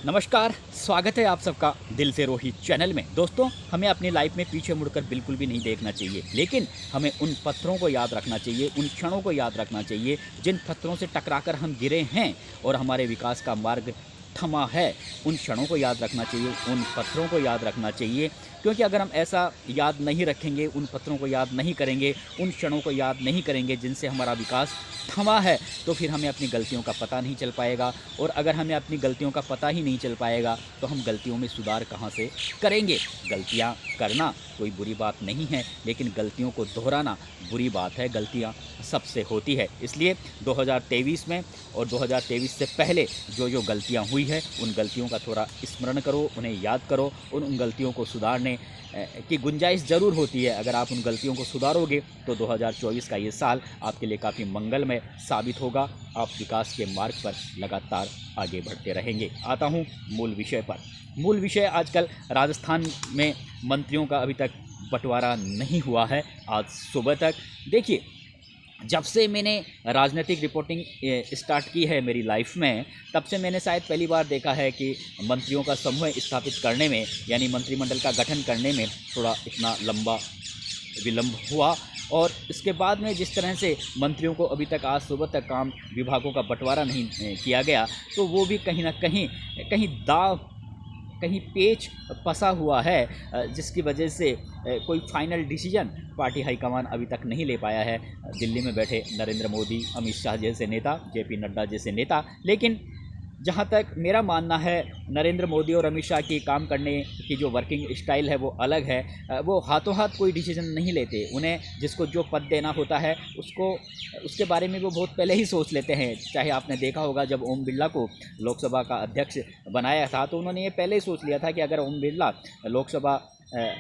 नमस्कार, स्वागत है आप सबका दिल से रोहित चैनल में। दोस्तों, हमें अपनी लाइफ में पीछे मुड़कर बिल्कुल भी नहीं देखना चाहिए, लेकिन हमें उन पत्थरों को याद रखना चाहिए, उन क्षणों को याद रखना चाहिए जिन पत्थरों से टकराकर हम गिरे हैं और हमारे विकास का मार्ग थमा है। उन क्षणों को याद रखना चाहिए, उन पत्थरों को याद रखना चाहिए, क्योंकि अगर हम ऐसा याद नहीं रखेंगे, उन पत्थरों को याद नहीं करेंगे, उन क्षणों को याद नहीं करेंगे जिनसे हमारा विकास थमा है, तो फिर हमें अपनी गलतियों का पता नहीं चल पाएगा। और अगर हमें अपनी गलतियों का पता ही नहीं चल पाएगा तो हम गलतियों में सुधार कहाँ से करेंगे। गलतियाँ करना कोई बुरी बात नहीं है, लेकिन गलतियों को दोहराना बुरी बात है। गलतियाँ सबसे होती है, इसलिए 2023 में और 2023 से पहले जो गलतियाँ हुई है, उन गलतियों का थोड़ा स्मरण करो, उन्हें याद करो। उन गलतियों को सुधारने की गुंजाइश ज़रूर होती है। अगर आप उन गलतियों को सुधारोगे तो 2024 का ये साल आपके लिए काफ़ी मंगलमय साबित होगा। आप विकास के मार्ग पर लगातार आगे बढ़ते रहेंगे। आता हूँ मूल विषय पर। मूल विषय आजकल राजस्थान में मंत्रियों का अभी तक बंटवारा नहीं हुआ है। आज सुबह तक देखिए, जब से मैंने राजनीतिक रिपोर्टिंग स्टार्ट की है मेरी लाइफ में, तब से मैंने शायद पहली बार देखा है कि मंत्रियों का समूह स्थापित करने में, यानी मंत्रिमंडल का गठन करने में थोड़ा इतना लंबा विलंब हुआ। और इसके बाद में जिस तरह से मंत्रियों को अभी तक आज सुबह तक काम विभागों का बंटवारा नहीं किया गया, तो वो भी कहीं ना कहीं दाव, कहीं पेच फंसा हुआ है, जिसकी वजह से कोई फाइनल डिसीजन पार्टी हाईकमान अभी तक नहीं ले पाया है। दिल्ली में बैठे नरेंद्र मोदी, अमित शाह जैसे नेता, जेपी नड्डा जैसे नेता। लेकिन जहाँ तक मेरा मानना है, नरेंद्र मोदी और अमित शाह की काम करने की जो वर्किंग स्टाइल है वो अलग है। वो हाथों हाथ कोई डिसीजन नहीं लेते। उन्हें जिसको जो पद देना होता है उसके बारे में वो बहुत पहले ही सोच लेते हैं। चाहे आपने देखा होगा, जब ओम बिरला को लोकसभा का अध्यक्ष बनाया था तो उन्होंने ये पहले ही सोच लिया था कि अगर ओम बिरला लोकसभा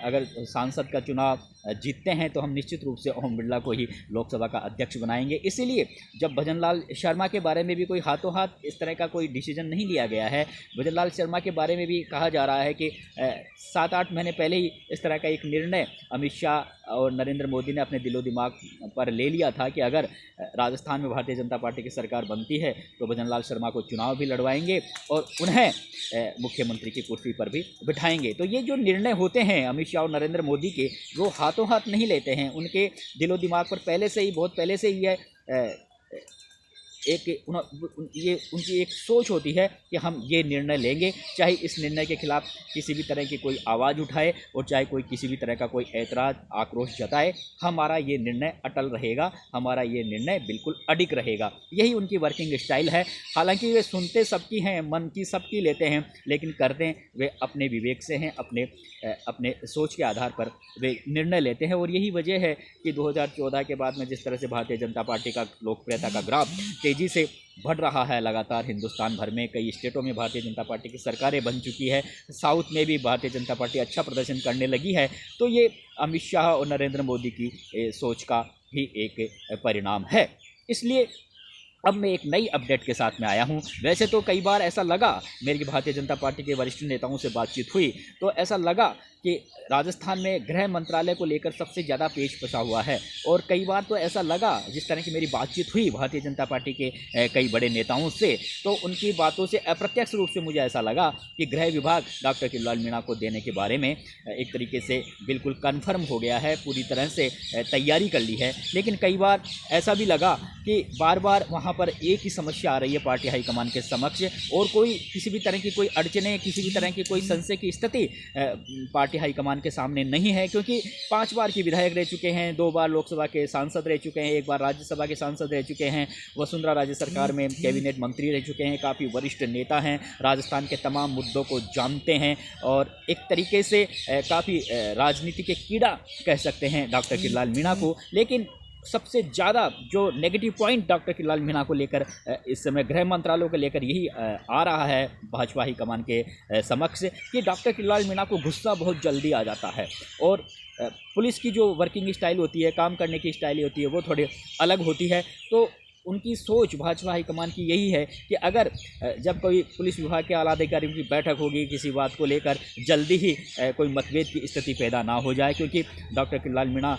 अगर सांसद का चुनाव जीतते हैं तो हम निश्चित रूप से ओम बिरला को ही लोकसभा का अध्यक्ष बनाएंगे। इसीलिए जब भजनलाल शर्मा के बारे में भी कोई हाथों हाथ इस तरह का कोई डिसीजन नहीं लिया गया है। भजनलाल शर्मा के बारे में भी कहा जा रहा है कि 7-8 महीने पहले ही इस तरह का एक निर्णय अमित शाह और नरेंद्र मोदी ने अपने दिलो दिमाग पर ले लिया था कि अगर राजस्थान में भारतीय जनता पार्टी की सरकार बनती है तो भजनलाल शर्मा को चुनाव भी लड़वाएंगे और उन्हें मुख्यमंत्री की कुर्सी पर भी बिठाएंगे। तो ये जो निर्णय होते हैं अमित शाह और नरेंद्र मोदी के, वो हाथों हाथ नहीं लेते हैं। उनके दिलो दिमाग पर पहले से ही, बहुत पहले से ही है ये उनकी एक सोच होती है कि हम ये निर्णय लेंगे, चाहे इस निर्णय के खिलाफ किसी भी तरह की कोई आवाज़ उठाए और चाहे कोई किसी भी तरह का कोई ऐतराज़, आक्रोश जताए, हमारा ये निर्णय अटल रहेगा, हमारा ये निर्णय बिल्कुल अडिग रहेगा। यही उनकी वर्किंग स्टाइल है। हालांकि वे सुनते सबकी हैं, मन की सबकी लेते हैं, लेकिन करते वे अपने विवेक से हैं, अपने सोच के आधार पर वे निर्णय लेते हैं। और यही वजह है कि 2014 के बाद में जिस तरह से भारतीय जनता पार्टी का लोकप्रियता का ग्राफ तेज़ी से बढ़ रहा है, लगातार हिंदुस्तान भर में कई स्टेटों में भारतीय जनता पार्टी की सरकारें बन चुकी है, साउथ में भी भारतीय जनता पार्टी अच्छा प्रदर्शन करने लगी है, तो ये अमित शाह और नरेंद्र मोदी की सोच का ही एक परिणाम है। इसलिए अब मैं एक नई अपडेट के साथ में आया हूं। वैसे तो कई बार ऐसा लगा, मेरी भारतीय जनता पार्टी के वरिष्ठ नेताओं से बातचीत हुई तो ऐसा लगा कि राजस्थान में गृह मंत्रालय को लेकर सबसे ज़्यादा पेच फंसा हुआ है। और कई बार तो ऐसा लगा, जिस तरह की मेरी बातचीत हुई भारतीय जनता पार्टी के कई बड़े नेताओं से, तो उनकी बातों से अप्रत्यक्ष रूप से मुझे ऐसा लगा कि गृह विभाग डॉक्टर किरोड़ीलाल मीणा को देने के बारे में एक तरीके से बिल्कुल कन्फर्म हो गया है, पूरी तरह से तैयारी कर ली है। लेकिन कई बार ऐसा भी लगा कि बार बार वहाँ पर एक ही समस्या आ रही है पार्टी हाईकमान के समक्ष, और किसी भी तरह की कोई अड़चने, किसी भी तरह की कोई संशय की स्थिति पार्टी हाईकमान के सामने नहीं है, क्योंकि 5 बार की विधायक रह चुके हैं, 2 बार लोकसभा के सांसद रह चुके हैं, 1 बार राज्यसभा के सांसद रह चुके हैं, वसुंधरा राजे सरकार में कैबिनेट मंत्री रह चुके हैं, काफ़ी वरिष्ठ नेता हैं, राजस्थान के तमाम मुद्दों को जानते हैं और एक तरीके से काफ़ी राजनीति के कीड़ा कह सकते हैं डॉक्टर किरोड़ीलाल मीणा को। लेकिन सबसे ज़्यादा जो negative point doctor Kirodilal Meena को लेकर इस समय गृह मंत्रालय को लेकर यही आ रहा है भाजपा ही कमान के समक्ष, कि डॉक्टर किरोड़ीलाल मीणा को गुस्सा बहुत जल्दी आ जाता है। और पुलिस की जो वर्किंग स्टाइल होती है, काम करने की स्टाइल होती है, वो थोड़ी अलग होती है। तो उनकी सोच भाजपा हाईकमान की यही है कि अगर जब कोई पुलिस विभाग के आला अधिकारियों की बैठक होगी किसी बात को लेकर, जल्दी ही कोई मतभेद की स्थिति पैदा ना हो जाए, क्योंकि डॉक्टर किरोड़ीलाल मीणा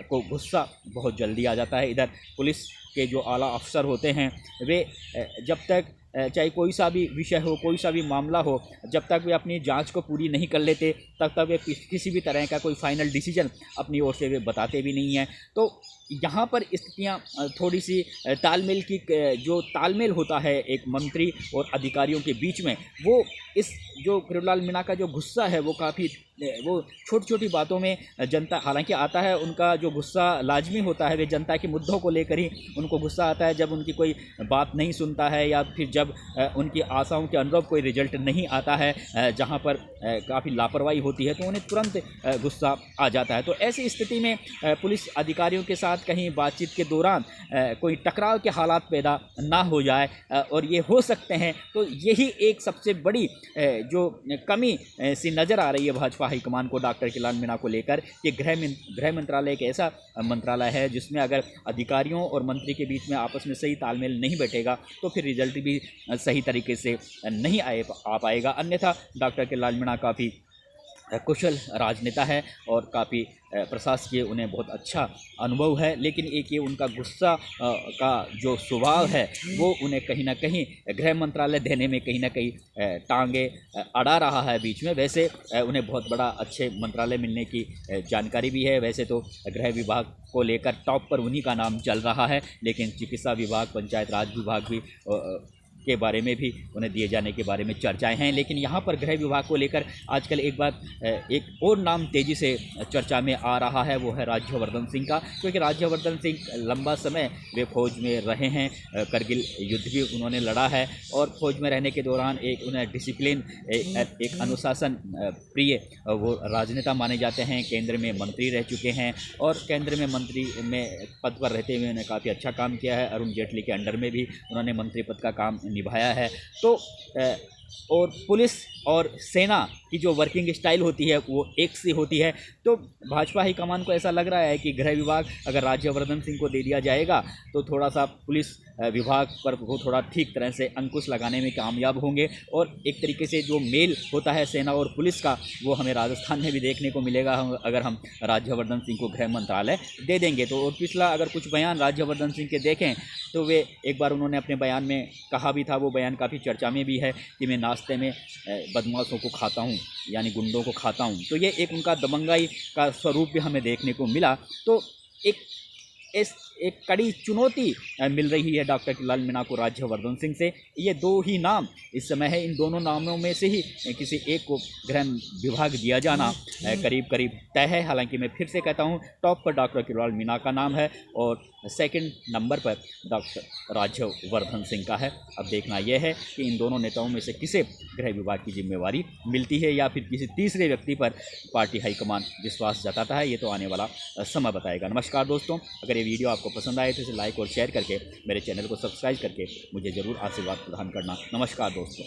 को गुस्सा बहुत जल्दी आ जाता है। इधर पुलिस के जो आला अफसर होते हैं वे जब तक चाहे कोई सा भी विषय हो, कोई सा भी मामला हो, जब तक वे अपनी जांच को पूरी नहीं कर लेते तब तक वे किसी भी तरह का कोई फाइनल डिसीजन अपनी ओर से वे बताते भी नहीं हैं। तो यहाँ पर स्थितियाँ थोड़ी सी तालमेल की जो तालमेल होता है एक मंत्री और अधिकारियों के बीच में, वो इस जो फिरोजलाल मीणा का जो गुस्सा है वो काफ़ी वो छोटी छोटी बातों में जनता, हालांकि आता है उनका जो गुस्सा लाजमी होता है, वे जनता के मुद्दों को लेकर ही उनको गुस्सा आता है। जब उनकी कोई बात नहीं सुनता है या फिर जब उनकी आशाओं के अनुरूप कोई रिजल्ट नहीं आता है, जहां पर काफ़ी लापरवाही होती है, तो उन्हें तुरंत गुस्सा आ जाता है। तो ऐसी स्थिति में पुलिस अधिकारियों के साथ कहीं बातचीत के दौरान कोई टकराव के हालात पैदा ना हो जाए और ये हो सकते हैं। तो यही एक सबसे बड़ी जो कमी सी नज़र आ रही है भाजपा हाईकमान को डॉक्टर किलान मीणा को लेकर कि गृह मंत्रालय एक ऐसा मंत्रालय है जिसमें अगर अधिकारियों और मंत्री के बीच में आपस में सही तालमेल नहीं बैठेगा तो फिर रिजल्ट भी सही तरीके से नहीं आ पाएगा। अन्यथा डॉक्टर किलान मीणा काफ़ी कुशल राजनेता है और काफ़ी प्रशासकीय उन्हें बहुत अच्छा अनुभव है, लेकिन एक ये उनका गुस्सा का जो स्वभाव है वो उन्हें कहीं ना कहीं गृह मंत्रालय देने में कहीं ना कहीं टांगे अड़ा रहा है बीच में। वैसे उन्हें बहुत बड़ा अच्छे मंत्रालय मिलने की जानकारी भी है। वैसे तो गृह विभाग को लेकर टॉप पर उन्हीं का नाम चल रहा है, लेकिन चिकित्सा विभाग, पंचायत राज विभाग भी के बारे में भी उन्हें दिए जाने के बारे में चर्चाएं हैं। लेकिन यहाँ पर गृह विभाग को लेकर आजकल एक और नाम तेज़ी से चर्चा में आ रहा है, वो है राज्यवर्धन सिंह का, क्योंकि राज्यवर्धन सिंह लंबा समय वे फौज में रहे हैं, करगिल युद्ध भी उन्होंने लड़ा है और फौज में रहने के दौरान एक उन्हें डिसिप्लिन, एक अनुशासन प्रिय वो राजनेता माने जाते हैं। केंद्र में मंत्री रह चुके हैं और केंद्र में मंत्री में पद पर रहते हुए उन्होंने काफ़ी अच्छा काम किया है। अरुण जेटली के अंडर में भी उन्होंने मंत्री पद का काम निभाया है। तो और पुलिस और सेना की जो वर्किंग स्टाइल होती है वो एक सी होती है। तो भाजपा हाईकमान को ऐसा लग रहा है कि गृह विभाग अगर राज्यवर्धन सिंह को दे दिया जाएगा तो थोड़ा सा पुलिस विभाग पर वो थोड़ा ठीक तरह से अंकुश लगाने में कामयाब होंगे और एक तरीके से जो मेल होता है सेना और पुलिस का वो हमें राजस्थान में भी देखने को मिलेगा अगर हम राज्यवर्धन सिंह को गृह मंत्रालय दे देंगे तो। और पिछला अगर कुछ बयान राज्यवर्धन सिंह के देखें तो वे एक बार उन्होंने अपने बयान में कहा भी था, वो बयान काफ़ी चर्चा में भी है कि मैं नाश्ते में बदमाशों को खाता हूँ, यानी गुंडों को खाता हूँ। तो ये एक उनका दबंगाई का स्वरूप भी हमें देखने को मिला। तो एक कड़ी चुनौती मिल रही है डॉक्टर किलान मीणा को राज्यवर्धन सिंह से। ये दो ही नाम इस समय है, इन दोनों नामों में से ही किसी एक को गृह विभाग दिया जाना करीब करीब तय है। हालांकि मैं फिर से कहता हूँ टॉप पर डॉक्टर किलान मीणा का नाम है और सेकंड नंबर पर डॉक्टर राज्यवर्धन सिंह का है। अब देखना यह है कि इन दोनों नेताओं में से किसे गृह विभाग की जिम्मेवारी मिलती है या फिर किसी तीसरे व्यक्ति पर पार्टी हाईकमान विश्वास जताता है, ये तो आने वाला समय बताएगा। नमस्कार दोस्तों, अगर ये वीडियो आपको पसंद आए तो इसे लाइक और शेयर करके मेरे चैनल को सब्सक्राइब करके मुझे ज़रूर आशीर्वाद प्रदान करना। नमस्कार दोस्तों।